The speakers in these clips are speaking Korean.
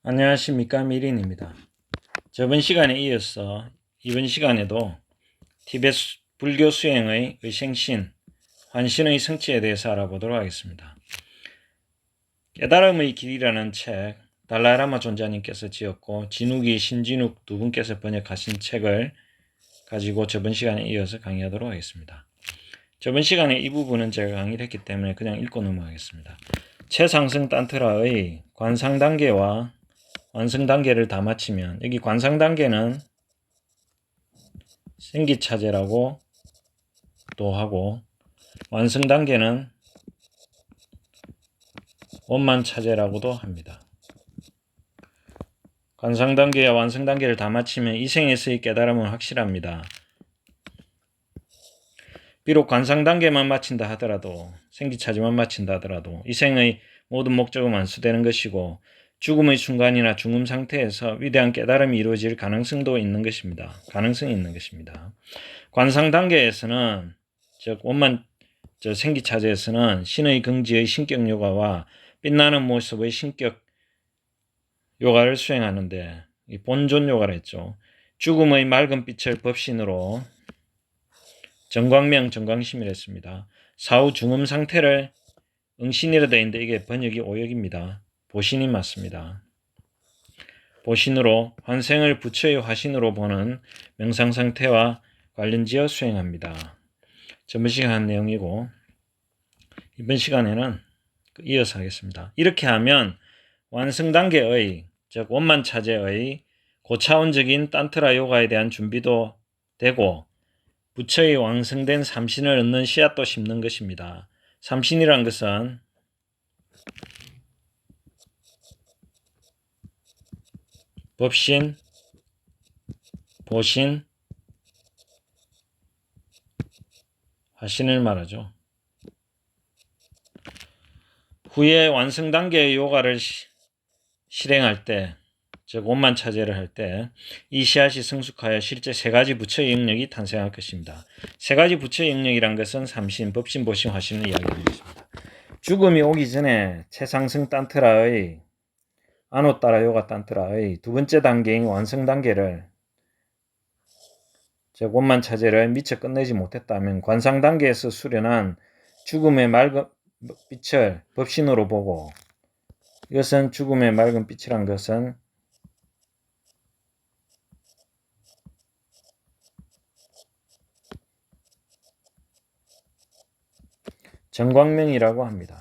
안녕하십니까, 미린입니다. 저번 시간에 이어서 이번 시간에도 티베트 불교 수행의 의생신, 환신의 성취에 대해서 알아보도록 하겠습니다. 깨달음의 길이라는 책, 달라이라마 존자님께서 지었고 진욱이 신진욱 두 분께서 번역하신 책을 가지고 저번 시간에 이어서 강의하도록 하겠습니다. 저번 시간에 이 부분은 제가 강의를 했기 때문에 그냥 읽고 넘어가겠습니다. 최상승 단트라의 관상 단계와 완성 단계를 다 마치면, 여기 관상 단계는 생기차제라고 또 하고, 완성 단계는 원만차제라고도 합니다. 관상 단계와 완성 단계를 다 마치면 이 생에서의 깨달음은 확실합니다. 비록 관상 단계만 마친다 하더라도, 생기차제만 마친다 하더라도 이 생의 모든 목적은 완수되는 것이고 죽음의 순간이나 중음 상태에서 위대한 깨달음이 이루어질 가능성이 있는 것입니다. 관상 단계에서는, 즉 생기차제에서는 신의 긍지의 신격 요가와 빛나는 모습의 신격 요가를 수행하는데, 이 본존 요가를 했죠. 죽음의 맑은 빛을 법신으로 정광명 정광심이라 했습니다. 사후 중음 상태를 응신이라 되어 있는데 이게 번역이 오역입니다. 보신이 맞습니다. 보신으로 환생을 부처의 화신으로 보는 명상상태와 관련지어 수행합니다. 저번 시간 한 내용이고 이번 시간에는 이어서 하겠습니다. 이렇게 하면 완성단계의, 즉 원만차제의 고차원적인 딴트라 요가에 대한 준비도 되고 부처의 완성된 삼신을 얻는 씨앗도 심는 것입니다. 삼신이란 것은 법신, 보신, 화신을 말하죠. 후에 완성 단계의 요가를 실행할 때, 즉 원만차제를 할 때 이 씨앗이 성숙하여 실제 세 가지 부처의 영역이 탄생할 것입니다. 세 가지 부처의 영역이란 것은 삼신, 법신, 보신, 화신을 이야기하는 것입니다. 죽음이 오기 전에 최상승 딴트라의 아노따라 요가 딴트라의 두 번째 단계인 완성 단계를, 즉 원만차제를 미처 끝내지 못했다면 관상 단계에서 수련한 죽음의 맑은 빛을 법신으로 보고, 이것은 죽음의 맑은 빛이란 것은 정광명이라고 합니다.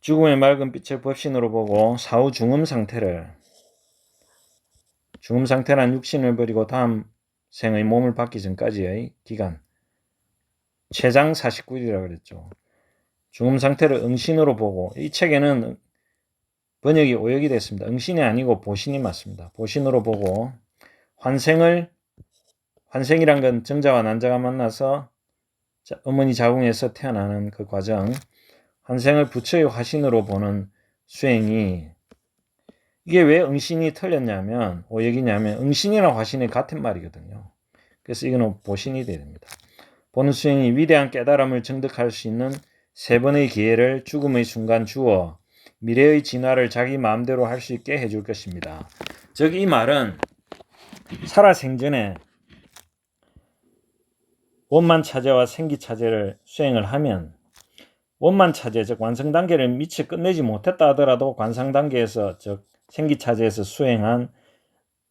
죽음의 맑은 빛을 법신으로 보고 사후 중음 상태란 육신을 버리고 다음 생의 몸을 받기 전까지의 기간, 최장 49일이라고 그랬죠. 중음 상태를 응신으로 보고, 이 책에는 번역이 오역이 됐습니다. 응신이 아니고 보신이 맞습니다. 보신으로 보고 환생이란 건 정자와 난자가 만나서 어머니 자궁에서 태어나는 그 과정, 환생을 부처의 화신으로 보는 수행이, 이게 왜 응신이 틀렸냐면, 오역이냐면 응신이랑 화신이 같은 말이거든요. 그래서 이거는 보신이 돼야 됩니다. 보는 수행이 위대한 깨달음을 정득할 수 있는 세 번의 기회를 죽음의 순간 주어 미래의 진화를 자기 마음대로 할 수 있게 해줄 것입니다. 즉 이 말은 살아생전에 원만차제와 생기차제를 수행을 하면 원만 차제, 즉 완성 단계를 미처 끝내지 못했다 하더라도 관상 단계에서, 즉 생기 차제에서 수행한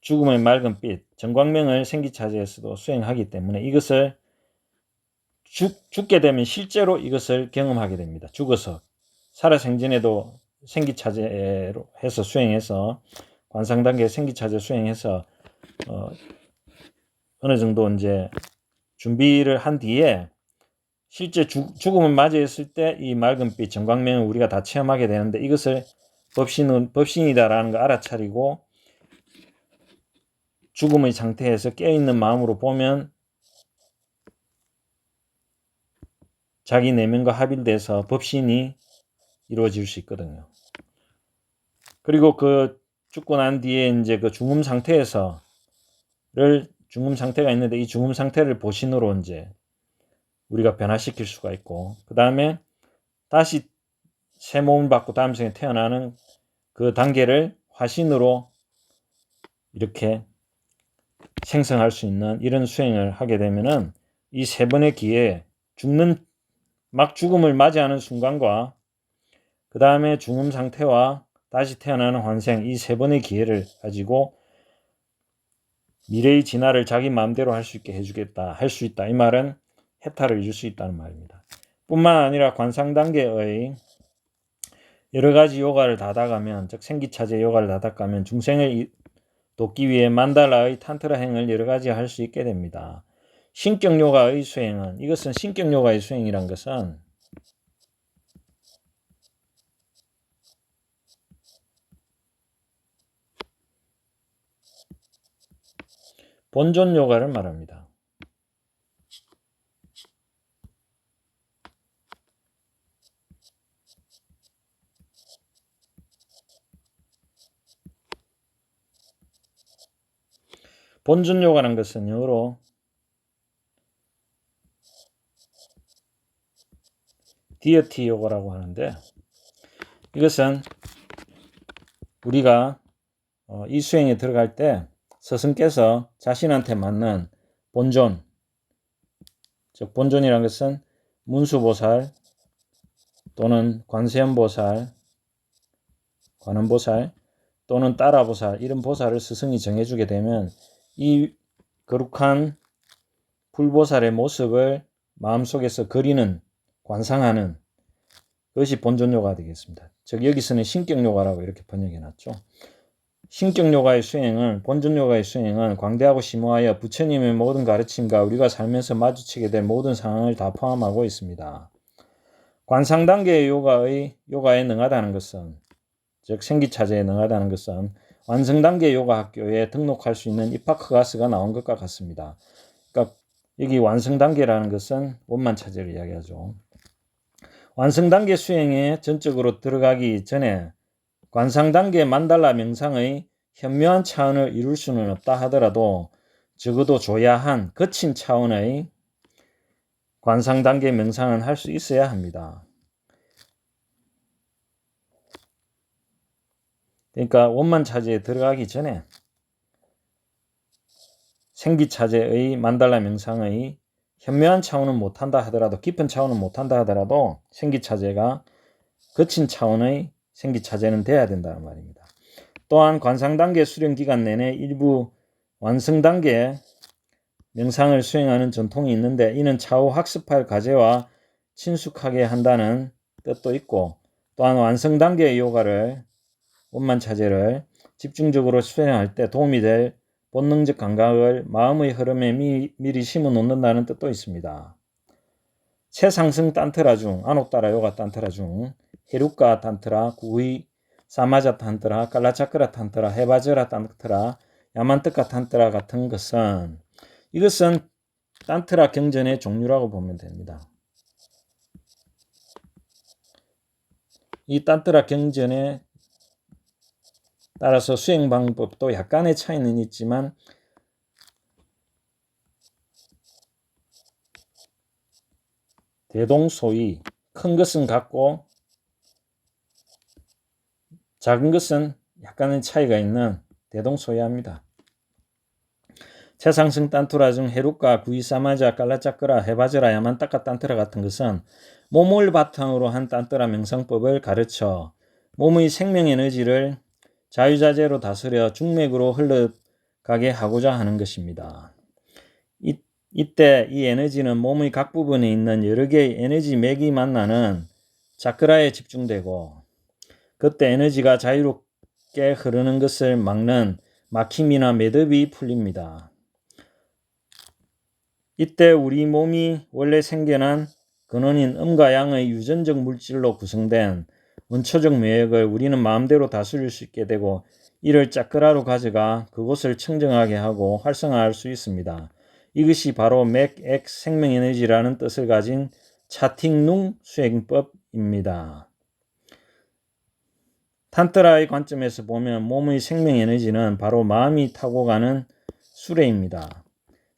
죽음의 맑은 빛, 정광명을 생기 차제에서도 수행하기 때문에 이것을 죽게 되면 실제로 이것을 경험하게 됩니다. 죽어서 살아생전에도 생기 차제로 해서 수행해서 관상 단계 생기 차제 수행해서 어느 정도 이제 준비를 한 뒤에 실제 죽음을 맞이했을 때 이 맑은 빛, 정광명을 우리가 다 체험하게 되는데 이것을 법신이다라는 걸 알아차리고 죽음의 상태에서 깨어있는 마음으로 보면 자기 내면과 합일돼서 법신이 이루어질 수 있거든요. 그리고 그 죽고 난 뒤에 이제 그 중음 상태가 있는데 이 중음 상태를 보신으로 이제 우리가 변화시킬 수가 있고, 그 다음에 다시 새 몸을 받고 다음 생에 태어나는 그 단계를 화신으로 이렇게 생성할 수 있는 이런 수행을 하게 되면은 이 세 번의 기회에 막 죽음을 맞이하는 순간과 그 다음에 중음 상태와 다시 태어나는 환생, 이 세 번의 기회를 가지고 미래의 진화를 자기 마음대로 할 수 있게 해주겠다, 할 수 있다. 이 말은 해탈을 줄 수 있다는 말입니다. 뿐만 아니라 관상 단계의 여러 가지 요가를 다다가면, 즉 생기차제 요가를 다다가면 중생을 돕기 위해 만달라의 탄트라 행을 여러 가지 할 수 있게 됩니다. 신격 요가의 수행은, 이것은 신격 요가의 수행이란 것은 본존 요가를 말합니다. 본존 요가라는 것은 영어로 디어티 요가라고 하는데, 이것은 우리가 이 수행에 들어갈 때 스승께서 자신한테 맞는 본존, 즉 본존이라는 것은 문수보살 또는 관세음보살, 관음보살 또는 따라보살, 이런 보살을 스승이 정해주게 되면 이 거룩한 불보살의 모습을 마음속에서 그리는, 관상하는 그것이 본존요가 되겠습니다. 즉 여기서는 신격요가라고 이렇게 번역해놨죠. 신격요가의 수행은, 본존요가의 수행은 광대하고 심오하여 부처님의 모든 가르침과 우리가 살면서 마주치게 될 모든 상황을 다 포함하고 있습니다. 관상 단계의 요가에 능하다는 것은, 즉 생기차제에 능하다는 것은 완성 단계 요가 학교에 등록할 수 있는 입학허가서가 나온 것과 같습니다. 그러니까 여기 완성 단계라는 것은 원만 차제를 이야기하죠. 완성 단계 수행에 전적으로 들어가기 전에 관상 단계 만달라 명상의 현묘한 차원을 이룰 수는 없다 하더라도 적어도 조야한 거친 차원의 관상 단계 명상은 할 수 있어야 합니다. 그러니까 원만 차제에 들어가기 전에 생기 차제의 만달라 명상의 현묘한 차원은 못한다 하더라도, 깊은 차원은 못한다 하더라도 생기 차제가 거친 차원의 생기 차제는 돼야 된다는 말입니다. 또한 관상 단계 수련 기간 내내 일부 완성 단계 명상을 수행하는 전통이 있는데 이는 차후 학습할 과제와 친숙하게 한다는 뜻도 있고, 또한 완성 단계의 요가를, 원만 차제를 집중적으로 수행할 때 도움이 될 본능적 감각을 마음의 흐름에 미리 심어 놓는다는 뜻도 있습니다. 최상승 탄트라 중, 아노따라 요가 탄트라 중 헤루카 탄트라, 구이 사마자 탄트라, 깔라차크라 탄트라, 헤바저라 탄트라, 야만뜨카 탄트라 같은 것은, 이것은 탄트라 경전의 종류라고 보면 됩니다. 이 탄트라 경전에 따라서 수행 방법도 약간의 차이는 있지만 대동소이, 큰 것은 같고 작은 것은 약간의 차이가 있는 대동소이합니다. 최상승 딴투라 중 헤루카, 구이사마자, 깔라짜끄라, 헤바즈라, 야만따까 딴트라 같은 것은 몸을 바탕으로 한 딴트라 명상법을 가르쳐 몸의 생명 에너지를 자유자재로 다스려 중맥으로 흘러가게 하고자 하는 것입니다. 이때 이 에너지는 몸의 각 부분에 있는 여러 개의 에너지 맥이 만나는 차크라에 집중되고, 그때 에너지가 자유롭게 흐르는 것을 막는 막힘이나 매듭이 풀립니다. 이때 우리 몸이 원래 생겨난 근원인 음과 양의 유전적 물질로 구성된 원초적 묘역을 우리는 마음대로 다스릴 수 있게 되고, 이를 차크라로 가져가 그곳을 청정하게 하고 활성화할 수 있습니다. 이것이 바로 맥 생명에너지라는 뜻을 가진 차팅룽 수행법입니다. 탄트라의 관점에서 보면 몸의 생명에너지는 바로 마음이 타고 가는 수레입니다.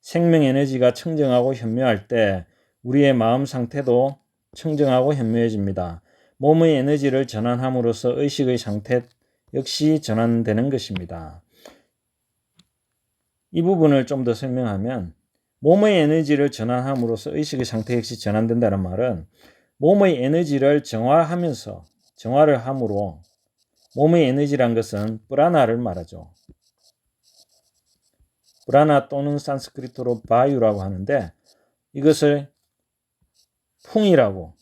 생명에너지가 청정하고 현묘할 때 우리의 마음 상태도 청정하고 현묘해집니다. 몸의 에너지를 전환함으로써 의식의 상태 역시 전환되는 것입니다. 이 부분을 좀 더 설명하면, 몸의 에너지를 전환함으로써 의식의 상태 역시 전환된다는 말은 몸의 에너지를 정화를 함으로, 몸의 에너지란 것은 프라나를 말하죠. 프라나 또는 산스크리트로 바유라고 하는데, 이것을 풍이라고,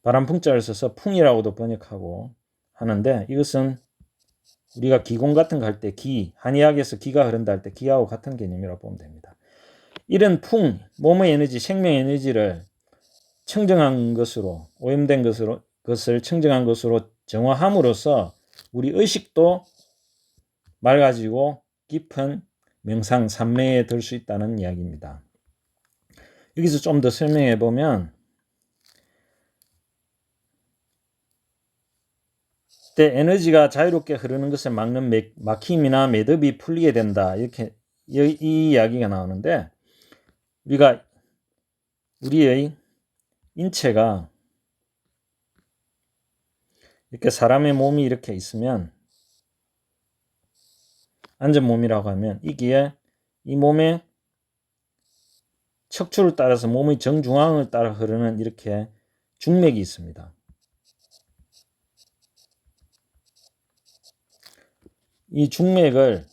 바람풍자를 써서 풍이라고도 번역하고 하는데, 이것은 우리가 기공 같은 거 할 때 한의학에서 기가 흐른다 할 때 기하고 같은 개념이라고 보면 됩니다. 이런 풍, 몸의 에너지, 생명 에너지를 청정한 것으로, 오염된 것을 청정한 것으로 정화함으로써 우리 의식도 맑아지고 깊은 명상, 산매에 들 수 있다는 이야기입니다. 여기서 좀 더 설명해 보면, 때 에너지가 자유롭게 흐르는 것을 막는 막힘이나 매듭이 풀리게 된다, 이렇게 이 이야기가 나오는데, 우리의 인체가 이렇게 사람의 몸이 이렇게 있으면, 앉은 몸이라고 하면 이기에 이 몸의 척추를 따라서 몸의 정중앙을 따라 흐르는 이렇게 중맥이 있습니다. 이 중맥을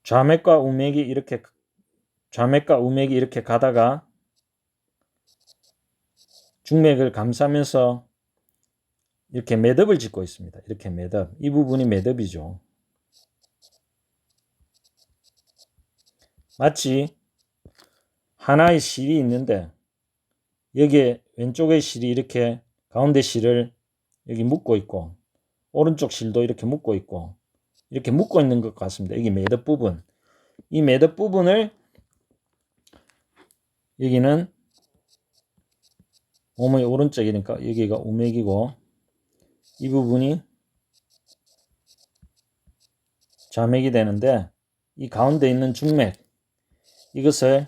좌맥과 우맥이 이렇게 가다가 중맥을 감싸면서 이렇게 매듭을 짓고 있습니다. 이렇게 매듭. 이 부분이 매듭이죠. 마치 하나의 실이 있는데, 여기에 왼쪽의 실이 이렇게 가운데 실을 여기 묶고 있고, 오른쪽 실도 이렇게 묶고 있고, 이렇게 묶고 있는 것 같습니다. 여기 매듭 부분. 이 매듭 부분을, 여기는 몸의 오른쪽이니까 여기가 우맥이고, 이 부분이 좌맥이 되는데, 이 가운데 있는 중맥, 이것을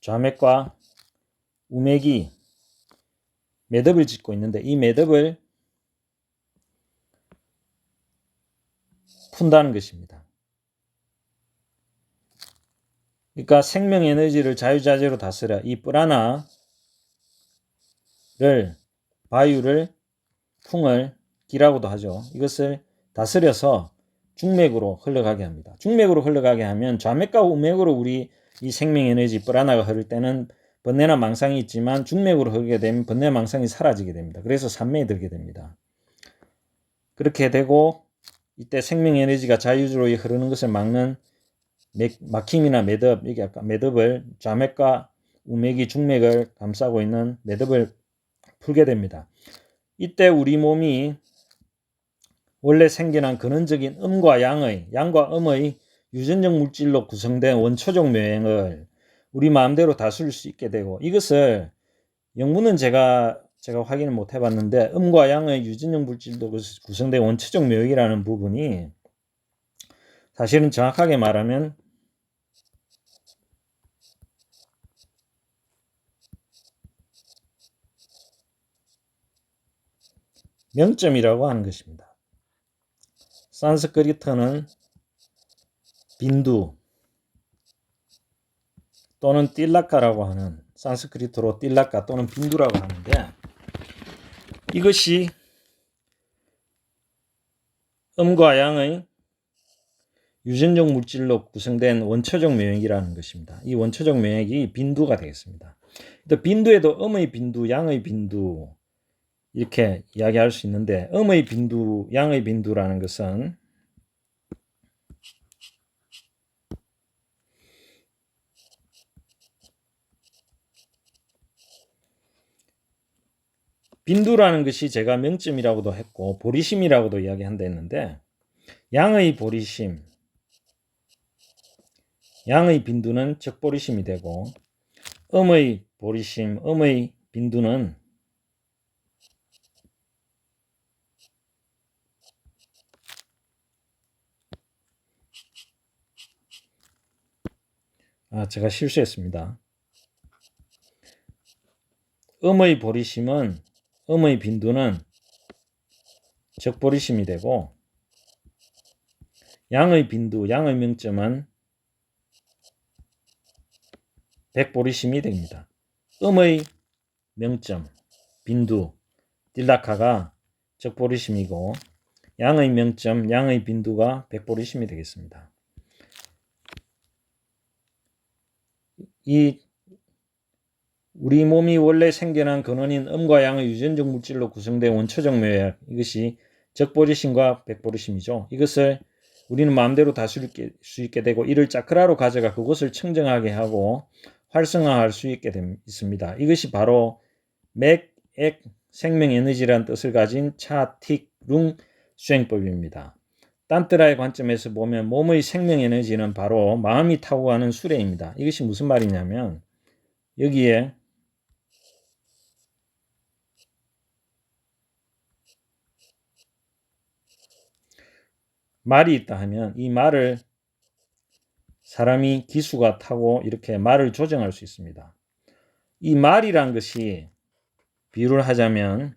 좌맥과 우맥이 매듭을 짓고 있는데, 이 매듭을 푼다는 것입니다. 그러니까 생명 에너지를 자유자재로 다스려 이 프라나를, 바유를, 풍을 기라고도 하죠. 이것을 다스려서 중맥으로 흘러가게 합니다. 중맥으로 흘러가게 하면 좌맥과 우맥으로 우리 이 생명 에너지 프라나가 흐를 때는 번뇌나 망상이 있지만, 중맥으로 흐르게 되면 번뇌 망상이 사라지게 됩니다. 그래서 산매에 들게 됩니다. 그렇게 되고, 이때 생명 에너지가 자유주로 흐르는 것을 막는 막힘이나 매듭, 여기 아까 매듭을, 좌맥과 우맥이 중맥을 감싸고 있는 매듭을 풀게 됩니다. 이때 우리 몸이 원래 생겨난 근원적인 양과 음의 유전적 물질로 구성된 원초적 묘행을 우리 마음대로 다스릴 수 있게 되고, 이것을 영문은 제가 확인을 못 해봤는데, 음과 양의 유전적 물질로 구성된 원초적 묘역이라는 부분이 사실은 정확하게 말하면 명점이라고 하는 것입니다. 산스크리트는 빈두 또는 틸라카라고 하는, 산스크리트로 틸라카 또는 빈두라고 하는데, 이것이 음과 양의 유전적 물질로 구성된 원초적 명액이라는 것입니다. 이 원초적 명액이 빈두가 되겠습니다. 또 빈두에도 음의 빈두, 양의 빈두 이렇게 이야기할 수 있는데, 음의 빈두, 양의 빈두라는 것은 빈두라는 것이 제가 명점이라고도 했고 보리심이라고도 이야기한다 했는데, 양의 보리심, 양의 빈두는 적보리심이 되고, 음의 보리심, 음의 빈두는 제가 실수했습니다. 음의 보리심은, 음의 빈두는 적보리심이 되고, 양의 빈두, 양의 명점은 백보리심이 됩니다. 음의 명점, 빈두, 딜라카가 적보리심이고, 양의 명점, 양의 빈두가 백보리심이 되겠습니다. 이 우리 몸이 원래 생겨난 근원인 음과 양의 유전적 물질로 구성된 원초적 묘약, 이것이 적보리심과 백보리심이죠. 이것을 우리는 마음대로 다스릴 수 있게 되고, 이를 차크라로 가져가 그것을 청정하게 하고 활성화할 수 있게 있습니다. 이것이 바로 맥, 액, 생명에너지라는 뜻을 가진 차, 틱, 룽 수행법입니다. 딴뜨라의 관점에서 보면 몸의 생명에너지는 바로 마음이 타고 가는 수레입니다. 이것이 무슨 말이냐면, 여기에 말이 있다 하면, 이 말을 사람이 기수가 타고 이렇게 말을 조정할 수 있습니다. 이 말이란 것이 비유를 하자면,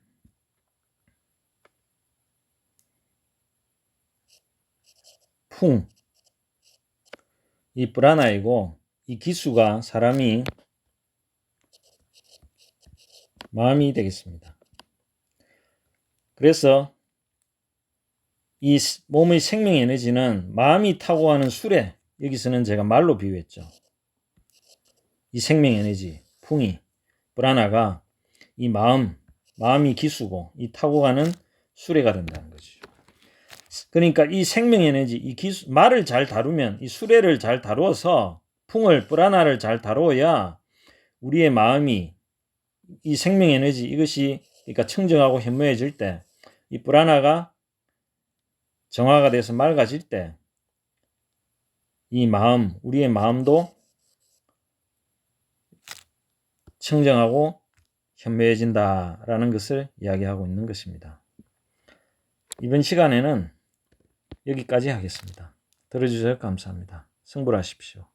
풍, 이 브라나이고, 이 기수가 사람이 마음이 되겠습니다. 그래서 이 몸의 생명 에너지는 마음이 타고 가는 수레, 여기서는 제가 말로 비유했죠. 이 생명 에너지, 풍이, 브라나가 이 마음이 기수고 이 타고 가는 수레가 된다는 거죠. 그러니까 이 생명 에너지, 이 기수, 말을 잘 다루면, 이 수레를 잘 다루어서 풍을, 브라나를 잘 다루어야 우리의 마음이, 이 생명 에너지, 이것이 그러니까 청정하고 현무해질 때, 이 브라나가 정화가 돼서 맑아질 때, 이 마음, 우리의 마음도 청정하고 현무해진다라는 것을 이야기하고 있는 것입니다. 이번 시간에는 여기까지 하겠습니다. 들어주셔서 감사합니다. 승부하십시오.